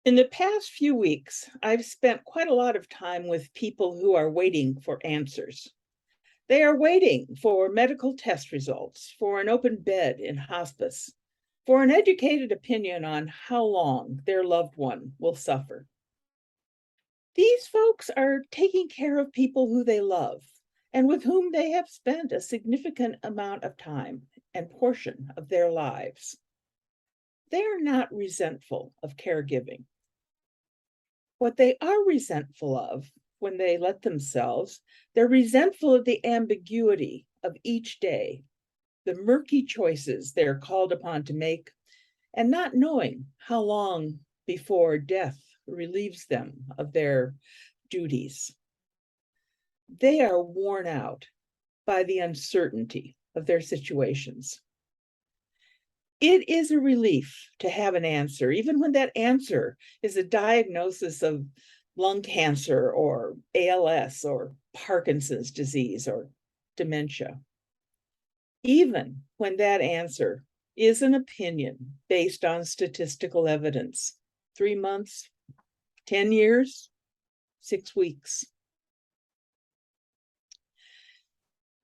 In the past few weeks, I've spent quite a lot of time with people who are waiting for answers. They are waiting for medical test results, for an open bed in hospice, for an educated opinion on how long their loved one will suffer. These folks are taking care of people who they love and with whom they have spent a significant amount of time and portion of their lives. They are not resentful of caregiving. What they are resentful of when they let themselves, they're resentful of the ambiguity of each day, the murky choices they're called upon to make, and not knowing how long before death relieves them of their duties. They are worn out by the uncertainty of their situations. It is a relief to have an answer, even when that answer is a diagnosis of lung cancer or ALS or Parkinson's disease or dementia. Even when that answer is an opinion based on statistical evidence, 3 months, 10 years, 6 weeks.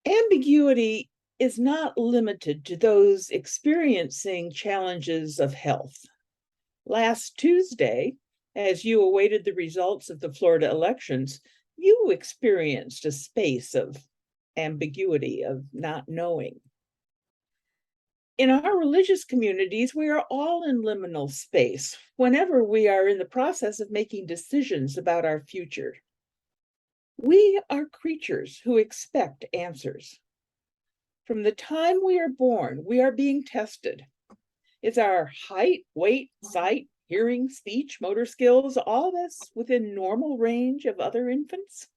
Ambiguity is not limited to those experiencing challenges of health. Last Tuesday, as you awaited the results of the Florida elections, you experienced a space of ambiguity, of not knowing. In our religious communities, we are all in liminal space whenever we are in the process of making decisions about our future. We are creatures who expect answers. From the time we are born, we are being tested. Is our height, weight, sight, hearing, speech, motor skills, all this within normal range of other infants?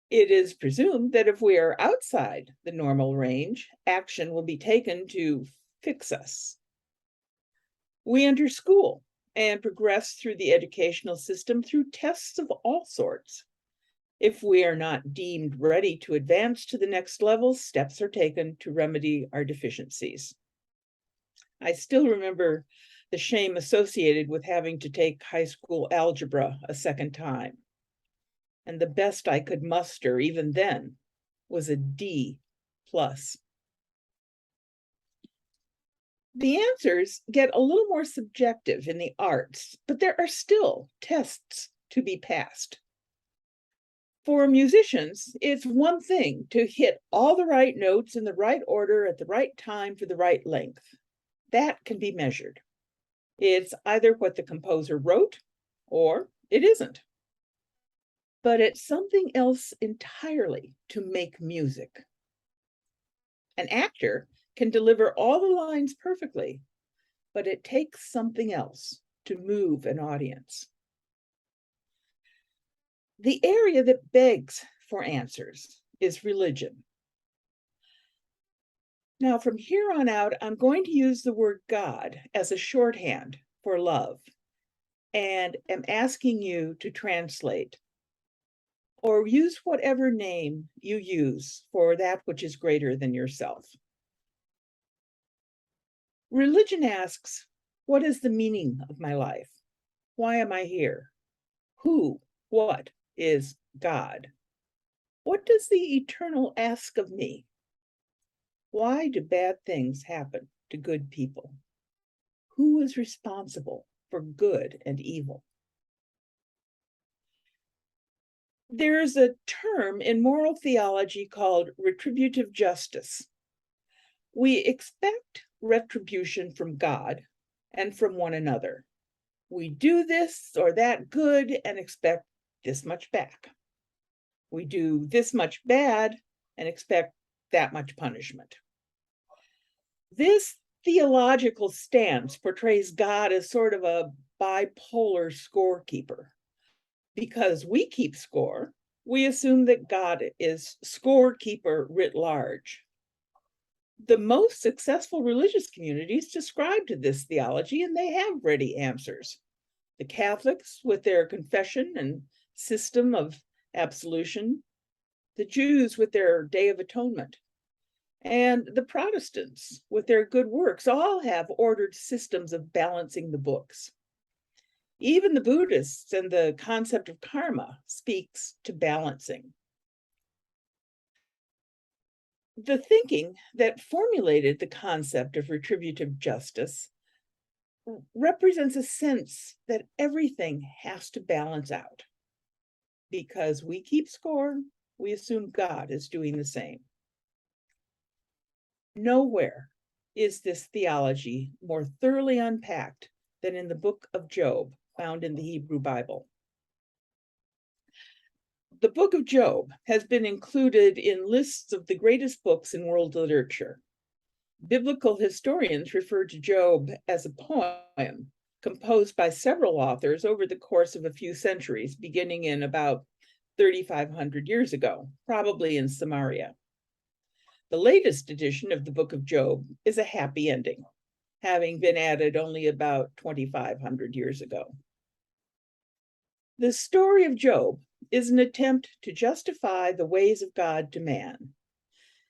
It is presumed that if we are outside the normal range, action will be taken to fix us. We enter school and progress through the educational system through tests of all sorts. If we are not deemed ready to advance to the next level, steps are taken to remedy our deficiencies. I still remember the shame associated with having to take high school algebra a second time. And the best I could muster even then was a D+. The answers get a little more subjective in the arts, but there are still tests to be passed. For musicians, it's one thing to hit all the right notes in the right order at the right time for the right length. That can be measured. It's either what the composer wrote or it isn't. But it's something else entirely to make music. An actor can deliver all the lines perfectly, but it takes something else to move an audience. The area that begs for answers is religion. Now, from here on out, I'm going to use the word God as a shorthand for love, and am asking you to translate or use whatever name you use for that which is greater than yourself. Religion asks, what is the meaning of my life? Why am I here? Who, what is God? What does the eternal ask of me? Why do bad things happen to good people? Who is responsible for good and evil? There is a term in moral theology called retributive justice. We expect retribution from God and from one another. We do this or that good and expect this much back. We do this much bad and expect that much punishment. This theological stance portrays God as sort of a bipolar scorekeeper. Because we keep score, we assume that God is scorekeeper writ large. The most successful religious communities describe to this theology, and they have ready answers. The Catholics with their confession and system of absolution, the Jews with their Day of Atonement, and the Protestants with their good works all have ordered systems of balancing the books. Even the Buddhists and the concept of karma speaks to balancing. The thinking that formulated the concept of retributive justice represents a sense that everything has to balance out. Because we keep score, we assume God is doing the same. Nowhere is this theology more thoroughly unpacked than in the book of Job, found in the Hebrew Bible. The book of Job has been included in lists of the greatest books in world literature. Biblical historians refer to Job as a poem composed by several authors over the course of a few centuries, beginning in about 3,500 years ago, probably in Samaria. The latest edition of the book of Job is a happy ending, having been added only about 2,500 years ago. The story of Job is an attempt to justify the ways of God to man,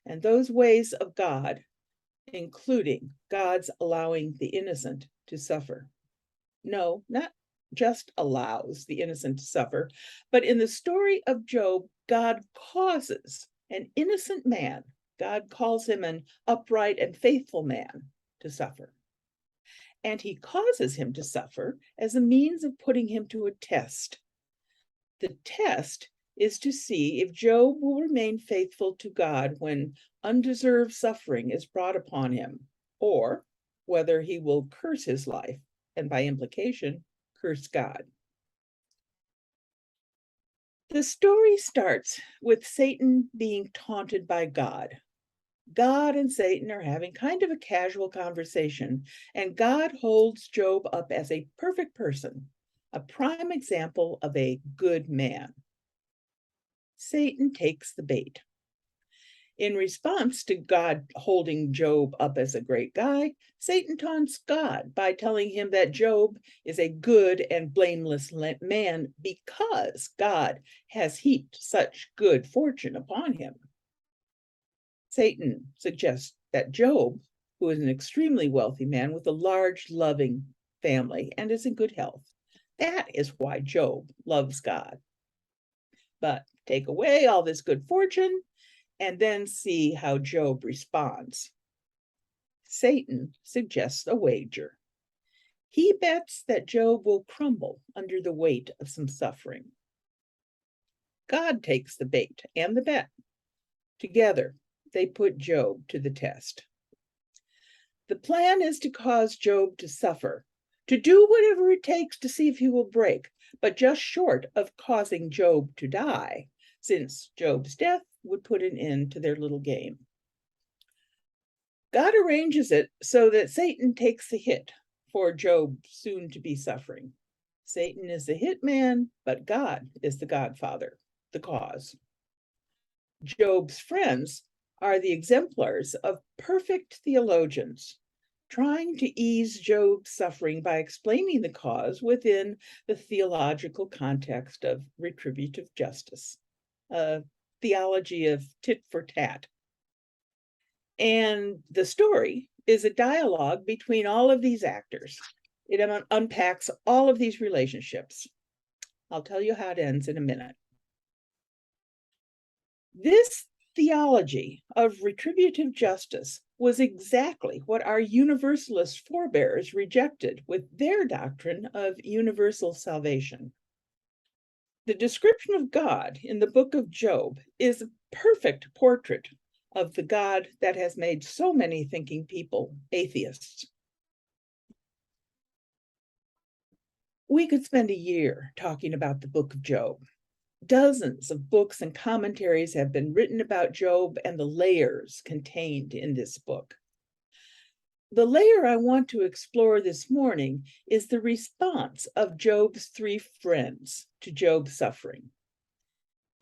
and those ways of God, including God's allowing the innocent to suffer. No, not just allows the innocent to suffer, but in the story of Job, God causes an innocent man, God calls him an upright and faithful man, to suffer. And he causes him to suffer as a means of putting him to a test. The test is to see if Job will remain faithful to God when undeserved suffering is brought upon him, or whether he will curse his life, and by implication, curse God. The story starts with Satan being taunted by God. God and Satan are having kind of a casual conversation, and God holds Job up as a perfect person, a prime example of a good man. Satan takes the bait. In response to God holding Job up as a great guy, Satan taunts God by telling him that Job is a good and blameless man because God has heaped such good fortune upon him. Satan suggests that Job, who is an extremely wealthy man with a large, loving family and is in good health, that is why Job loves God. But take away all this good fortune, and then see how Job responds. Satan suggests a wager. He bets that Job will crumble under the weight of some suffering. God takes the bait and the bet. Together, they put Job to the test. The plan is to cause Job to suffer, to do whatever it takes to see if he will break, but just short of causing Job to die, since Job's death would put an end to their little game. God arranges it so that Satan takes the hit for Job's soon-to-be suffering. Satan is the hitman, but God is the godfather, the cause. Job's friends are the exemplars of perfect theologians, trying to ease Job's suffering by explaining the cause within the theological context of retributive justice, a theology of tit for tat. And the story is a dialogue between all of these actors. It unpacks all of these relationships. I'll tell you how it ends in a minute. This theology of retributive justice was exactly what our universalist forebears rejected with their doctrine of universal salvation. The description of God in the book of Job is a perfect portrait of the God that has made so many thinking people atheists. We could spend a year talking about the book of Job. Dozens of books and commentaries have been written about Job and the layers contained in this book. The layer I want to explore this morning is the response of Job's three friends to Job's suffering.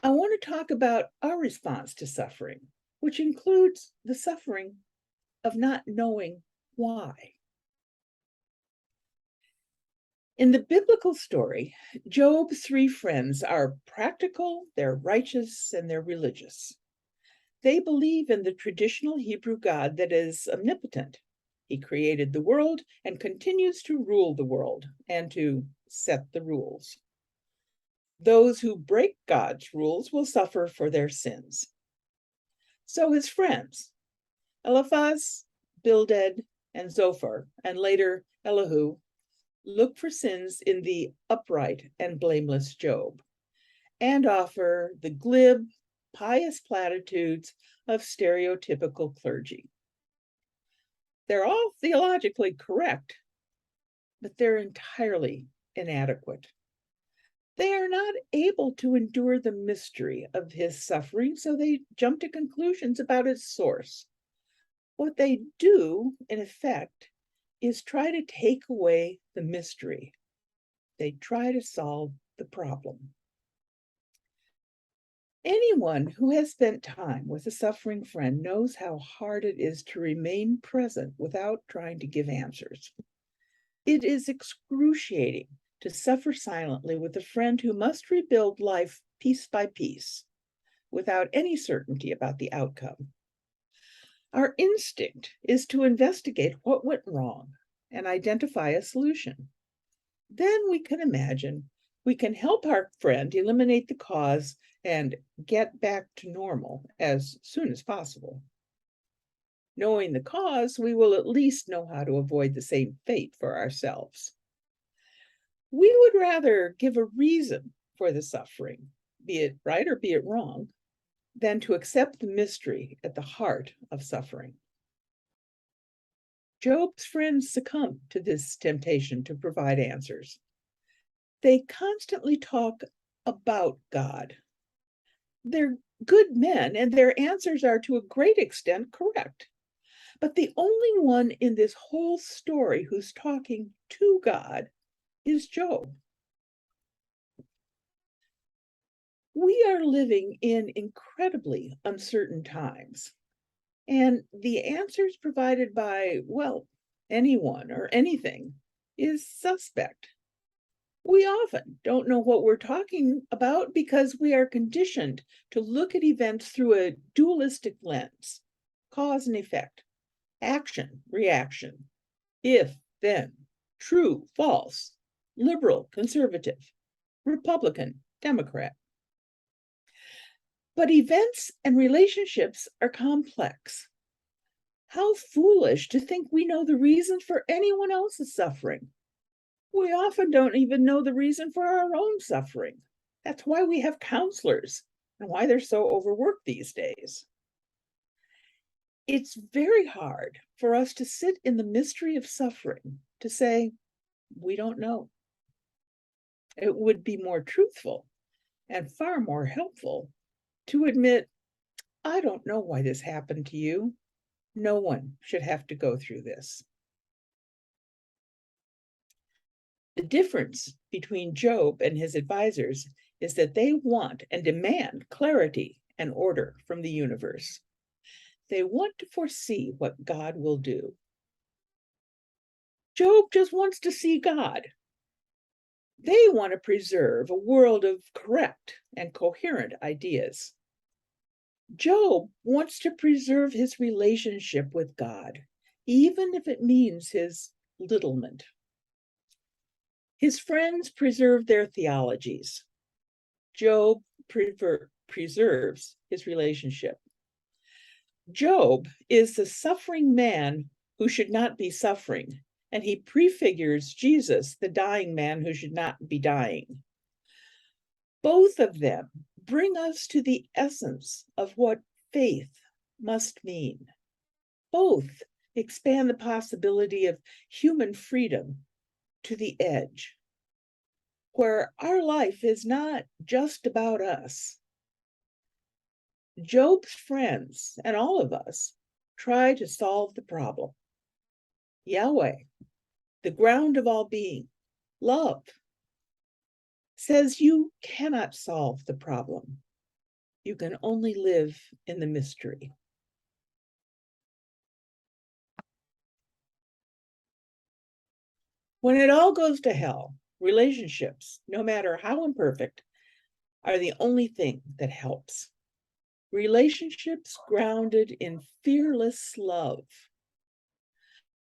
I want to talk about our response to suffering, which includes the suffering of not knowing why. In the biblical story, Job's three friends are practical, they're righteous, and they're religious. They believe in the traditional Hebrew God that is omnipotent. He created the world and continues to rule the world and to set the rules. Those who break God's rules will suffer for their sins. So his friends, Eliphaz, Bildad, and Zophar, and later Elihu, look for sins in the upright and blameless Job, and offer the glib, pious platitudes of stereotypical clergy. They're all theologically correct, but they're entirely inadequate. They are not able to endure the mystery of his suffering, so they jump to conclusions about its source. What they do, in effect, is try to take away the mystery. They try to solve the problem. Anyone who has spent time with a suffering friend knows how hard it is to remain present without trying to give answers. It is excruciating to suffer silently with a friend who must rebuild life piece by piece without any certainty about the outcome. Our instinct is to investigate what went wrong and identify a solution. Then we can imagine we can help our friend eliminate the cause and get back to normal as soon as possible. Knowing the cause, we will at least know how to avoid the same fate for ourselves. We would rather give a reason for the suffering, be it right or be it wrong, than to accept the mystery at the heart of suffering. Job's friends succumb to this temptation to provide answers. They constantly talk about God. They're good men, and their answers are to a great extent correct. But the only one in this whole story who's talking to God is Job. We are living in incredibly uncertain times, and the answers provided by, well, anyone or anything is suspect. We often don't know what we're talking about because we are conditioned to look at events through a dualistic lens, cause and effect, action, reaction, if, then, true, false, liberal, conservative, Republican, Democrat. But events and relationships are complex. How foolish to think we know the reason for anyone else's suffering. We often don't even know the reason for our own suffering. That's why we have counselors and why they're so overworked these days. It's very hard for us to sit in the mystery of suffering to say, we don't know. It would be more truthful and far more helpful to admit, I don't know why this happened to you. No one should have to go through this. The difference between Job and his advisors is that they want and demand clarity and order from the universe. They want to foresee what God will do. Job just wants to see God. They want to preserve a world of correct and coherent ideas. Job wants to preserve his relationship with God, even if it means his littlement. His friends preserve their theologies. Job preserves his relationship. Job is the suffering man who should not be suffering, and he prefigures Jesus, the dying man who should not be dying. Both of them bring us to the essence of what faith must mean. Both expand the possibility of human freedom to the edge, where our life is not just about us. Job's friends and all of us try to solve the problem. Yahweh, the ground of all being, love, says you cannot solve the problem. You can only live in the mystery. When it all goes to hell, relationships, no matter how imperfect, are the only thing that helps. Relationships grounded in fearless love.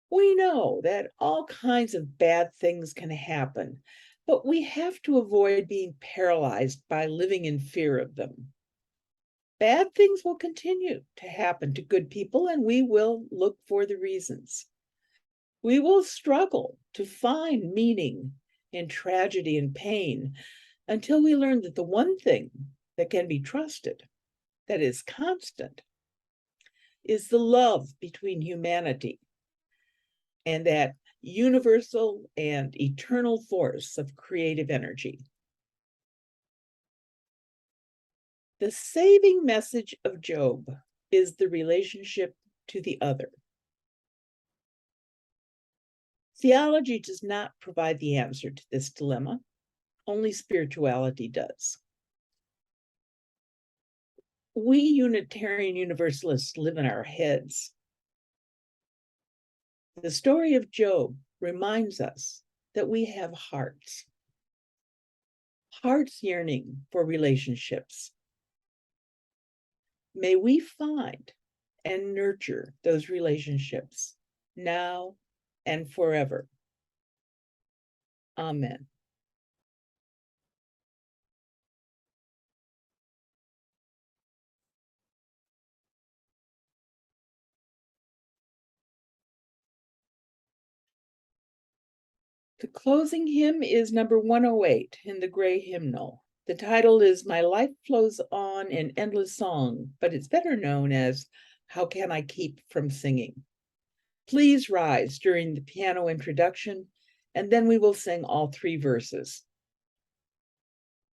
We know that all kinds of bad things can happen, but we have to avoid being paralyzed by living in fear of them. Bad things will continue to happen to good people, and we will look for the reasons. We will struggle to find meaning in tragedy and pain until we learn that the one thing that can be trusted, that is constant, is the love between humanity and that universal and eternal force of creative energy. The saving message of Job is the relationship to the other. Theology does not provide the answer to this dilemma. Only spirituality does. We Unitarian Universalists live in our heads. The story of Job reminds us that we have hearts yearning for relationships. May we find and nurture those relationships now and forever. Amen. The closing hymn is number 108 in the Gray Hymnal. The title is My Life Flows On in Endless Song, but it's better known as How Can I Keep from Singing? Please rise during the piano introduction, and then we will sing all 3 verses.